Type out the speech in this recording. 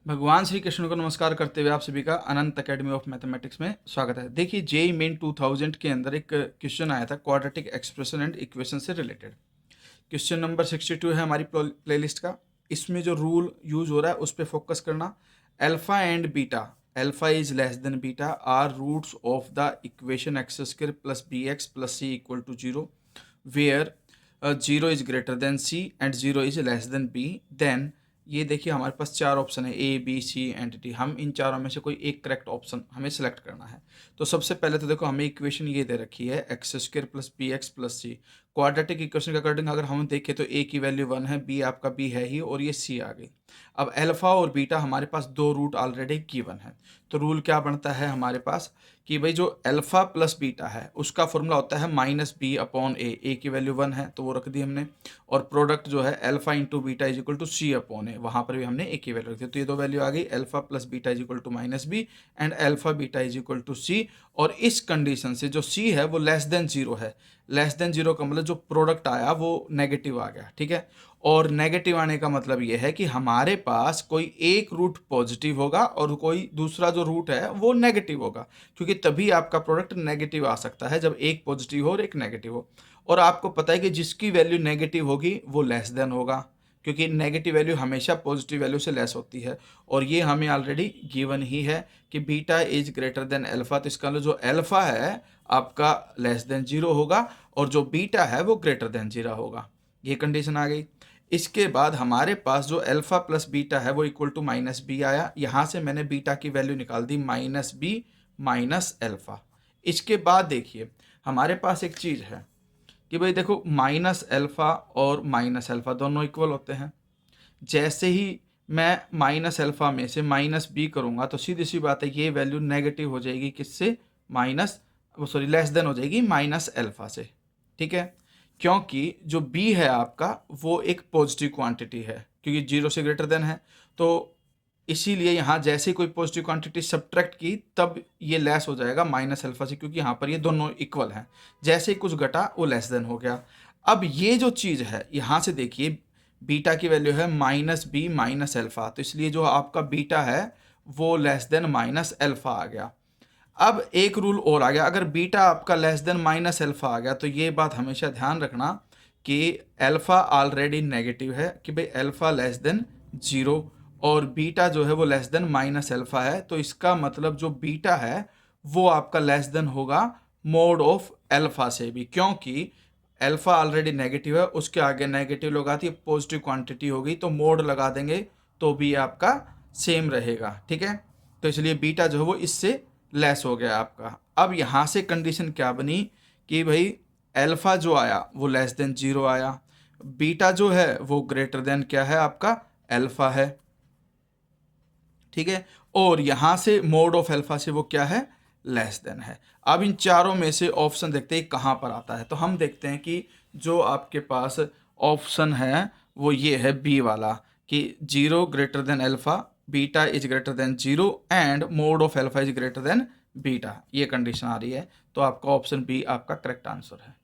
भगवान श्री कृष्ण को नमस्कार करते हुए आप सभी का अनंत अकेडमी ऑफ मैथमेटिक्स में स्वागत है। देखिए जेईई मेन 2000 के अंदर एक क्वेश्चन आया था क्वाड्रेटिक एक्सप्रेशन एंड इक्वेशन से रिलेटेड। क्वेश्चन नंबर 62 है हमारी प्लेलिस्ट का। इसमें जो रूल यूज हो रहा है उस पर फोकस करना। Alpha and beta, alpha is less than beta are roots of the equation x square plus b x plus c equal to zero where zero is greater than c and zero is less than b. Then ये देखिए हमारे पास चार option है A B C and D. हम इन चारों में से कोई एक करेक्ट ऑप्शन हमें सेलेक्ट करना है। तो सबसे पहले तो देखो हमें इक्वेशन ये दे रखी है x square plus b x plus c. Quadratic equation के अकॉर्डिंग अगर हम देखें तो ए की वैल्यू 1 है, बी आपका बी है ही और ये सी आ गई। अब अल्फा और बीटा हमारे पास दो रूट ऑलरेडी गिवन है। तो रूल क्या बनता है हमारे पास कि भाई जो अल्फा प्लस बीटा है उसका फॉर्मूला होता है माइनस बी अपॉन ए की वैल्यू 1 है तो वो रख दी हमने। और प्रोडक्ट जो है alpha into beta is equal to c upon a, वहाँ पर भी हमने ए की वैल्यू रख दी। तो ये दो वैल्यू आ गई, alpha plus beta is equal to minus b and alpha beta is equal to c. और इस कंडीशन से जो सी है वो लेस देन जीरो है। लेस देन जीरो का मतलब जो प्रोडक्ट आया वो नेगेटिव आ गया, ठीक है। और नेगेटिव आने का मतलब ये है कि हमारे पास कोई एक रूट पॉजिटिव होगा और कोई दूसरा जो रूट है वो नेगेटिव होगा, क्योंकि तभी आपका प्रोडक्ट नेगेटिव आ सकता है जब एक पॉजिटिव हो और एक नेगेटिव हो। और आपको पता है कि जिसकी वैल्यू नेगेटिव होगी वो लेस देन होगा, क्योंकि नेगेटिव वैल्यू हमेशा पॉजिटिव वैल्यू से लेस होती है। और ये हमें ऑलरेडी गिवन ही है कि beta is greater then alpha. तो इसका जो अल्फा है आपका लेस देन जीरो होगा और जो बीटा है वो ग्रेटर देन जीरो होगा। ये कंडीशन आ गई। इसके बाद हमारे पास जो अल्फा प्लस बीटा है वो इक्वल टू माइनस बी आया। यहाँ से मैंने बीटा की वैल्यू निकाल दी माइनस बी माइनस अल्फा। इसके बाद देखिए हमारे पास एक चीज़ है कि भाई देखो माइनस अल्फा और माइनस अल्फा दोनों इक्वल होते हैं। जैसे ही मैं माइनस अल्फा में से माइनस बी करूँगा तो सीधी सी बात है ये वैल्यू नेगेटिव हो जाएगी किससे, माइनस लेस देन हो जाएगी माइनस अल्फा से, ठीक है। क्योंकि जो बी है आपका वो एक पॉजिटिव क्वांटिटी है क्योंकि जीरो से ग्रेटर देन है। तो इसीलिए यहाँ जैसे कोई पॉजिटिव क्वांटिटी सब्ट्रैक्ट की तब ये लेस हो जाएगा माइनस अल्फा से, क्योंकि यहाँ पर ये दोनों इक्वल हैं। जैसे ही कुछ घटा वो लेस देन हो गया। अब ये जो चीज़ है यहाँ से देखिए बीटा की वैल्यू है माइनस बी माइनस अल्फा, तो इसलिए जो आपका बीटा है वो लेस देन माइनस अल्फा आ गया। अब एक रूल और आ गया, अगर बीटा आपका लेस देन माइनस अल्फा आ गया तो ये बात हमेशा ध्यान रखना कि अल्फा ऑलरेडी नेगेटिव है, कि भाई अल्फा लेस देन जीरो और बीटा जो है वो लेस देन माइनस अल्फा है। तो इसका मतलब जो बीटा है वो आपका लेस देन होगा मोड ऑफ अल्फा से भी, क्योंकि अल्फा ऑलरेडी नेगेटिव है, उसके आगे नेगेटिव लगाती है पॉजिटिव क्वांटिटी होगी तो मोड लगा देंगे तो भी आपका सेम रहेगा, ठीक है। तो इसलिए बीटा जो है वो इससे लेस हो गया आपका। अब यहाँ से कंडीशन क्या बनी कि भाई अल्फा जो आया वो लेस देन जीरो आया, बीटा जो है वो ग्रेटर देन क्या है आपका अल्फा है, ठीक है। और यहाँ से मोड ऑफ अल्फा से वो क्या है लेस देन है। अब इन चारों में से ऑप्शन देखते हैं कहाँ पर आता है। तो हम देखते हैं कि जो आपके पास ऑप्शन है वो ये है बी वाला कि zero greater than alpha, beta is greater than zero and mode of alpha is greater then beta. ये कंडीशन आ रही है तो आपका ऑप्शन बी आपका करेक्ट आंसर है।